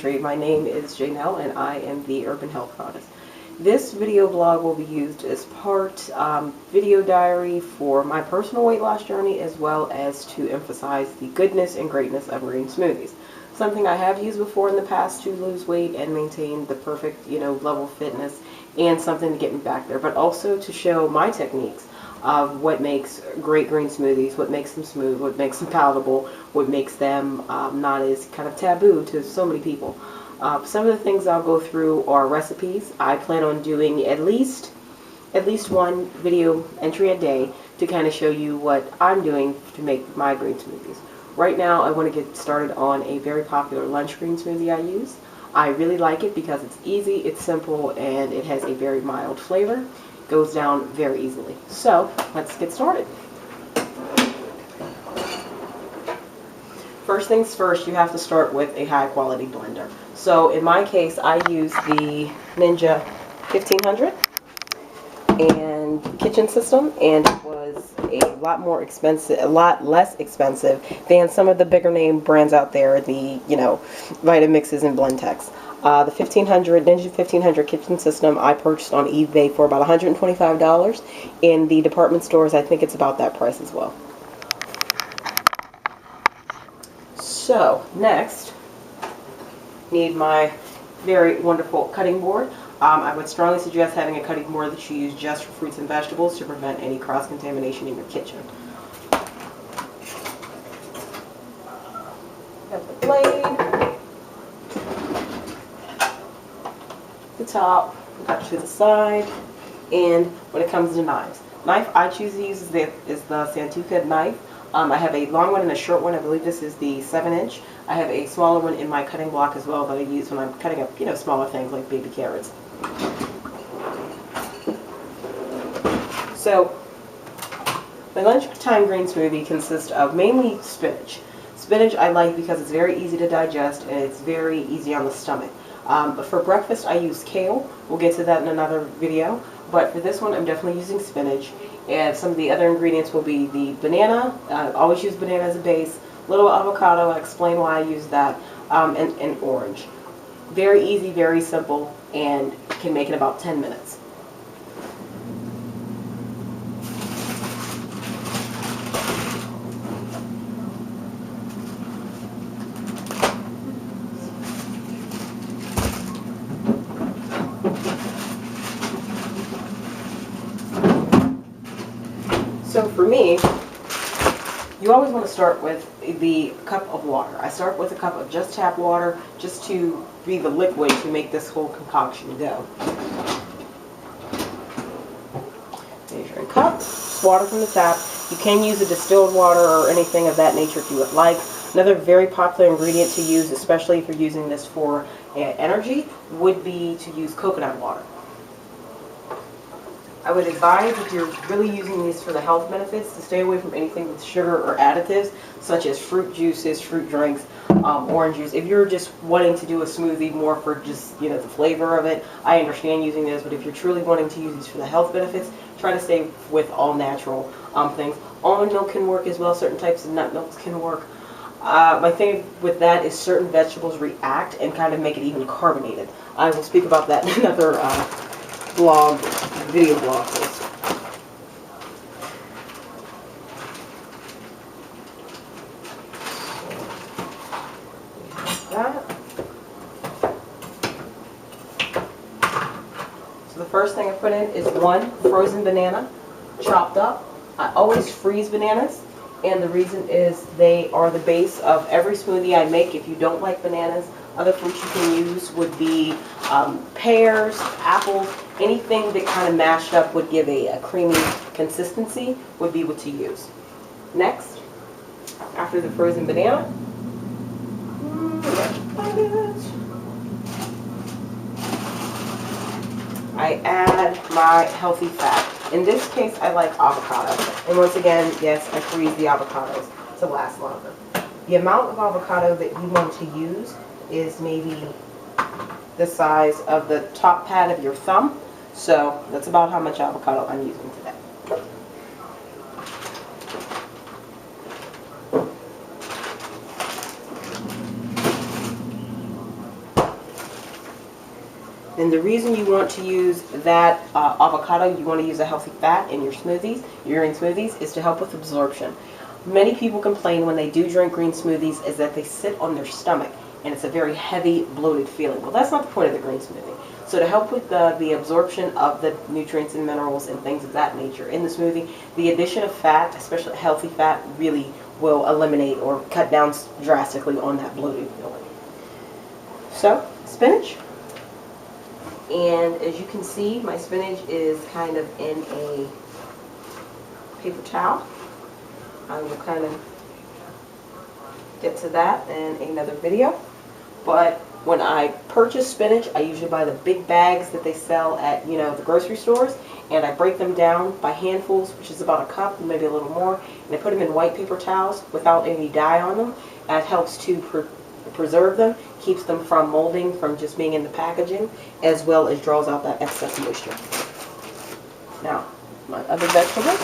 country. My name is Janelle and I am the Urban Health Goddess. This video blog will be used as part video diary for my personal weight loss journey, as well as to emphasize the goodness and greatness of green smoothies. Something I have used before in the past to lose weight and maintain the perfect, level of fitness, and something to get me back there, but also to show my techniques of what makes great green smoothies, what makes them smooth, what makes them palatable, what makes them not as kind of taboo to so many people. Some of the things I'll go through are recipes. I plan on doing at least one video entry a day to kind of show you what I'm doing to make my green smoothies. Right now I want to get started on a very popular lunch green smoothie I use. I really like it because it's easy, it's simple, and it has a very mild flavor. Goes down very easily. So let's get started. First things first, you have to start with a high quality blender. So in my case, I use the Ninja 1500 and kitchen system, and it was a lot less expensive than some of the bigger name brands out there, the Vitamixes and Blendtex. The Ninja 1500 kitchen system I purchased on eBay for about $125. In the department stores, I think it's about that price as well. So next, need my very wonderful cutting board. I would strongly suggest having a cutting board that you use just for fruits and vegetables to prevent any cross-contamination in your kitchen. Got the blade, the top, cut to the side, and when it comes to knives, knife I choose to use is the Santoka knife. I have a long one and a short one. I believe this is the 7-inch. I have a smaller one in my cutting block as well that I use when I'm cutting up, smaller things like baby carrots. So, my lunchtime green smoothie consists of mainly spinach. Spinach I like because it's very easy to digest and it's very easy on the stomach. But for breakfast I use kale. We'll get to that in another video. But for this one I'm definitely using spinach. And some of the other ingredients will be the banana. I always use banana as a base. Little avocado. I'll explain why I use that. And orange. Very easy, very simple, and can make it about 10 minutes. So for me, you always want to start with the cup of water. I start with a cup of just tap water, just to be the liquid to make this whole concoction go. Measuring cup, water from the tap. You can use a distilled water or anything of that nature if you would like. Another very popular ingredient to use, especially if you're using this for energy, would be to use coconut water. I would advise, if you're really using these for the health benefits, to stay away from anything with sugar or additives, such as fruit juices, fruit drinks, orange juice. If you're just wanting to do a smoothie more for just, the flavor of it, I understand using this, but if you're truly wanting to use these for the health benefits, try to stay with all natural things. Almond milk can work as well. Certain types of nut milks can work. My thing with that is certain vegetables react and kind of make it even carbonated. I will speak about that in another video blog post. So the first thing I put in is one frozen banana, chopped up. I always freeze bananas, and the reason is they are the base of every smoothie I make. If you don't like bananas, other fruits you can use would be pears, apples, anything that kind of mashed up would give a creamy consistency would be what to use. Next, after the frozen banana, I add my healthy fat. In this case, I like avocado. And once again, yes, I freeze the avocados to last longer. The amount of avocado that you want to use is maybe the size of the top pad of your thumb. So that's about how much avocado I'm using today. And the reason you want to use that avocado, you want to use a healthy fat in your smoothies, your green smoothies, is to help with absorption. Many people complain when they do drink green smoothies is that they sit on their stomach and it's a very heavy, bloated feeling. Well, that's not the point of the green smoothie. So to help with the absorption of the nutrients and minerals and things of that nature in the smoothie, the addition of fat, especially healthy fat, really will eliminate or cut down drastically on that bloated feeling. So, spinach. And as you can see, my spinach is kind of in a paper towel. I will kind of get to that in another video. But when I purchase spinach, I usually buy the big bags that they sell at, the grocery stores, and I break them down by handfuls, which is about a cup, maybe a little more, and I put them in white paper towels without any dye on them. That helps to preserve them, keeps them from molding, from just being in the packaging, as well as draws out that excess moisture. Now, my other vegetables.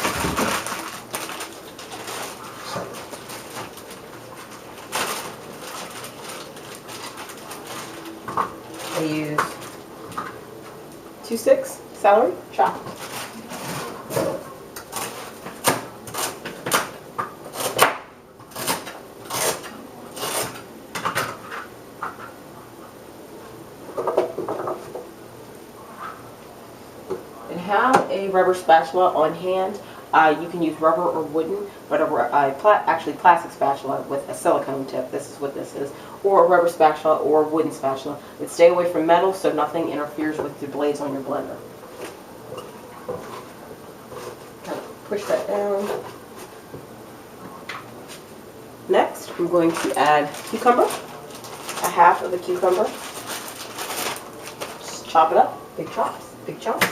I use 2 sticks celery chopped. And have a rubber spatula on hand. You can use rubber or wooden, but actually plastic spatula with a silicone tip. This is what this is. Or a rubber spatula or a wooden spatula. But stay away from metal so nothing interferes with the blades on your blender. Kind of push that down. Next, I'm going to add cucumber. A half of the cucumber. Just chop it up. Big chops. Big chunks.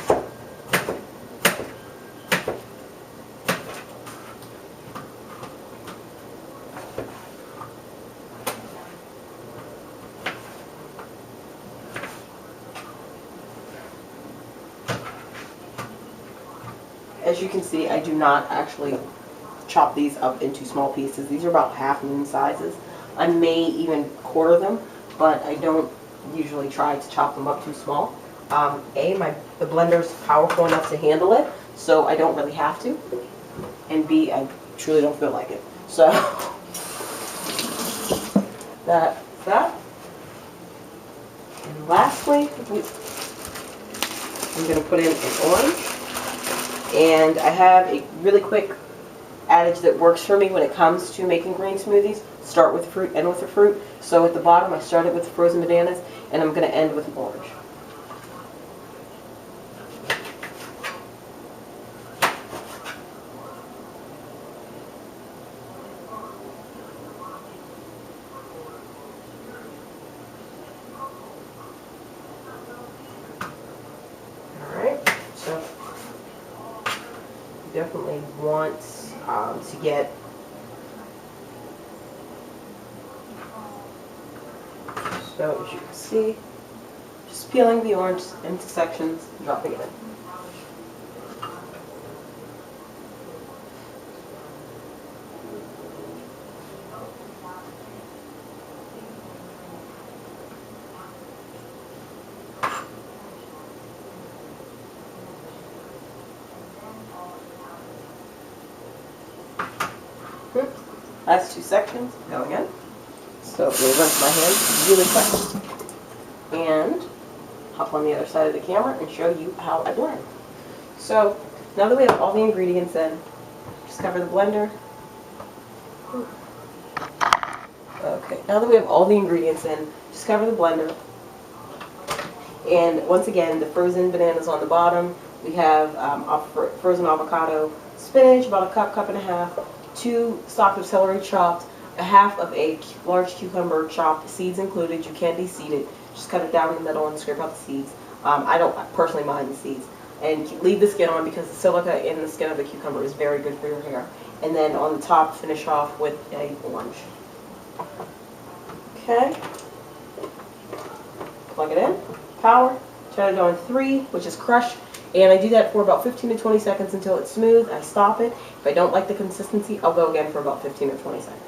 As you can see, I do not actually chop these up into small pieces. These are about half moon sizes. I may even quarter them, but I don't usually try to chop them up too small. The blender's powerful enough to handle it, so I don't really have to. And B, I truly don't feel like it. So, that's that. And lastly, I'm going to put in an orange. And I have a really quick adage that works for me when it comes to making green smoothies. Start with fruit, end with the fruit. So at the bottom I started with frozen bananas, and I'm going to end with an orange. Alright, so definitely want to get so as you can see, just peeling the orange into sections, dropping it in. Last 2 sections going in. So we'll rinse my hands really quick. And hop on the other side of the camera and show you how I blend. So now that we have all the ingredients in, just cover the blender. Okay, now that we have all the ingredients in, just cover the blender. And once again, the frozen bananas on the bottom. We have frozen avocado, spinach, about a cup and a half, 2 stalks of celery chopped, a half of a large cucumber chopped, seeds included. You can de-seed it. Just cut it down in the middle and scrape out the seeds. I don't personally mind the seeds. And leave the skin on because the silica in the skin of the cucumber is very good for your hair. And then on the top, finish off with an orange. Okay. Plug it in. Power. Turn it on 3, which is crush. And I do that for about 15 to 20 seconds until it's smooth. I stop it. If I don't like the consistency, I'll go again for about 15 or 20 seconds.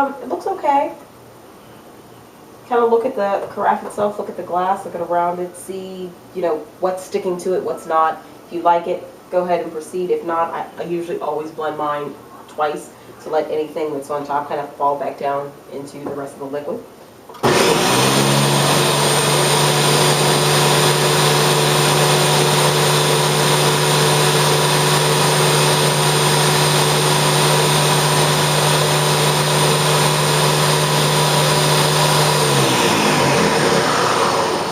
It looks okay. Kind of look at the carafe itself, look at the glass, look at around it, see, you know, what's sticking to it, what's not. If you like it, go ahead and proceed. If not, I usually always blend mine twice to let anything that's on top kind of fall back down into the rest of the liquid.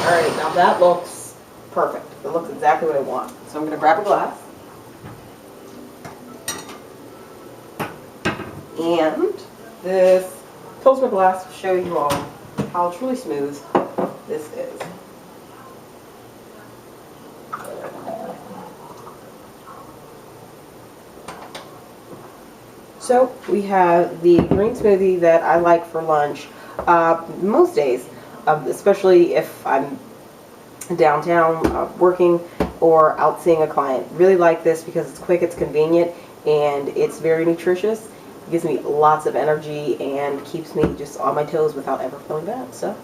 Alright, now that looks perfect. It looks exactly what I want. So I'm going to grab a glass. And this Pilsner glass will show you all how truly smooth this is. So we have the green smoothie that I like for lunch most days, especially if I'm downtown working or out seeing a client. Really like this because it's quick, it's convenient, and it's very nutritious. It gives me lots of energy and keeps me just on my toes without ever feeling bad. So